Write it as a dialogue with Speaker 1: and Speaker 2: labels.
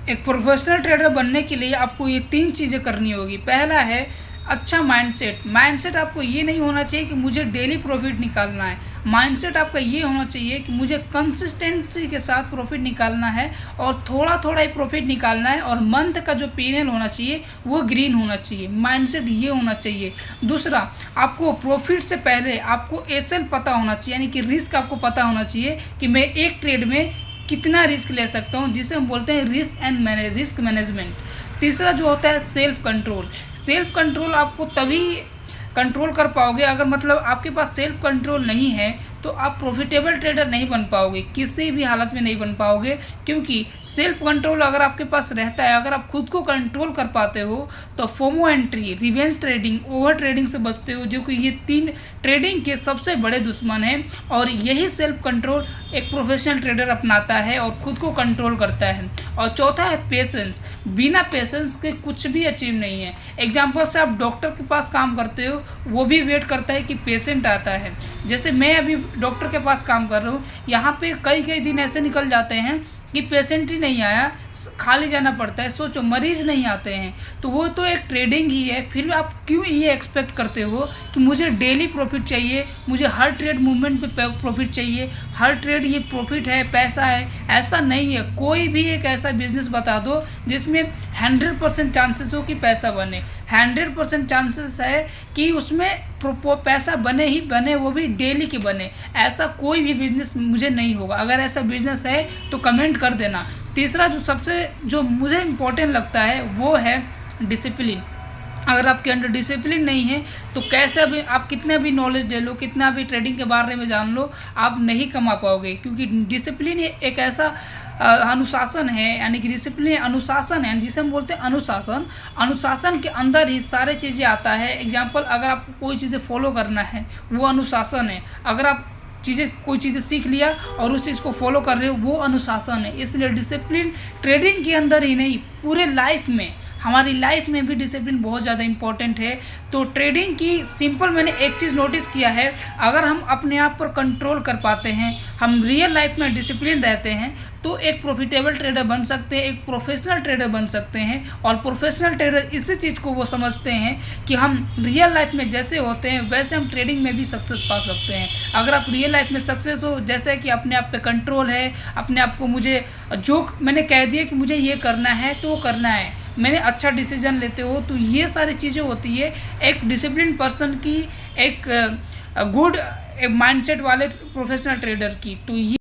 Speaker 1: एक professional trader बनने के लिए आपको ये 3 चीज़ें करनी होगी। पहला है अच्छा माइंडसेट। माइंडसेट आपको ये नहीं होना चाहिए कि मुझे डेली प्रॉफिट निकालना है। माइंडसेट आपका ये होना चाहिए कि मुझे कंसिस्टेंसी के साथ प्रॉफिट निकालना है और थोड़ा थोड़ा ही प्रॉफिट निकालना है, और मंथ का जो P&L होना चाहिए वो ग्रीन होना चाहिए। माइंडसेट ये होना चाहिए। दूसरा, आपको प्रॉफिट से पहले आपको एसएल पता होना चाहिए, यानी कि रिस्क आपको पता होना चाहिए कि मैं एक ट्रेड में कितना रिस्क ले सकता हूँ, जिसे हम बोलते हैं रिस्क मैनेजमेंट। तीसरा जो होता है सेल्फ कंट्रोल। सेल्फ कंट्रोल आपको तभी कंट्रोल कर पाओगे अगर मतलब आपके पास सेल्फ कंट्रोल नहीं है तो आप प्रॉफिटेबल ट्रेडर नहीं बन पाओगे, किसी भी हालत में नहीं बन पाओगे। क्योंकि सेल्फ कंट्रोल अगर आपके पास रहता है, अगर आप खुद को कंट्रोल कर पाते हो तो FOMO entry, revenge trading, over trading से बचते हो, जो कि ये 3 ट्रेडिंग के सबसे बड़े दुश्मन हैं। और यही सेल्फ कंट्रोल एक प्रोफेशनल ट्रेडर अपनाता है और खुद को कंट्रोल करता है। और चौथा है पेशेंस। बिना पेशेंस के कुछ भी अचीव नहीं है। एग्जाम्पल से आप डॉक्टर के पास काम करते हो, वो भी वेट करता है कि पेशेंट आता है। जैसे मैं अभी डॉक्टर के पास काम कर रहा हूँ, यहाँ पे कई दिन ऐसे निकल जाते हैं कि पेशेंट ही नहीं आया, खाली जाना पड़ता है। सोचो, मरीज़ नहीं आते हैं, तो वो तो एक ट्रेडिंग ही है। फिर आप क्यों ये एक्सपेक्ट करते हो कि मुझे डेली प्रॉफिट चाहिए, मुझे हर ट्रेड मूवमेंट पे प्रॉफिट चाहिए, हर ट्रेड ये प्रॉफिट है, पैसा है? ऐसा नहीं है। कोई भी एक ऐसा बिजनेस बता दो जिसमें 100% चांसेस हो कि पैसा बने। 100% चांसेस है कि उसमें पैसा बने ही बने, वो भी डेली के बने। ऐसा कोई भी बिजनेस मुझे नहीं होगा। अगर ऐसा बिजनेस है तो कमेंट कर देना। तीसरा जो मुझे इम्पोर्टेंट लगता है वो है डिसिप्लिन। अगर आपके अंदर डिसिप्लिन नहीं है तो कैसे भी आप कितना भी नॉलेज ले लो, कितना भी ट्रेडिंग के बारे में जान लो, आप नहीं कमा पाओगे। क्योंकि डिसिप्लिन एक ऐसा अनुशासन है, यानी कि डिसिप्लिन अनुशासन है, जिसे हम बोलते हैं अनुशासन। अनुशासन के अंदर ही सारे चीज़ें आता है। एग्जाम्पल, अगर आपको कोई चीज़ें फॉलो करना है वो अनुशासन है। अगर आप कोई चीज़ें सीख लिया और उस चीज़ को फॉलो कर रहे हो वो अनुशासन है। इसलिए डिसिप्लिन ट्रेडिंग के अंदर ही नहीं, पूरे लाइफ में, हमारी लाइफ में भी डिसिप्लिन बहुत ज़्यादा इंपॉर्टेंट है। तो ट्रेडिंग की सिंपल मैंने एक चीज़ नोटिस किया है, अगर हम अपने आप पर कंट्रोल कर पाते हैं, हम रियल लाइफ में डिसिप्लिन रहते हैं, तो एक प्रॉफिटेबल ट्रेडर बन सकते हैं, एक प्रोफेशनल ट्रेडर बन सकते हैं। और प्रोफेशनल ट्रेडर इसी चीज़ को वो समझते हैं कि हम रियल लाइफ में जैसे होते हैं वैसे हम ट्रेडिंग में भी सक्सेस पा सकते हैं। अगर आप रियल लाइफ में सक्सेस हो, जैसे कि अपने आप पे कंट्रोल है, अपने आप को, मुझे जो मैंने कह दिया कि मुझे ये करना है तो वो करना है, मैंने अच्छा डिसीजन लेते हो, तो ये सारी चीज़ें होती है एक डिसिप्लिन पर्सन की, एक गुड माइंडसेट वाले प्रोफेशनल ट्रेडर की। तो ये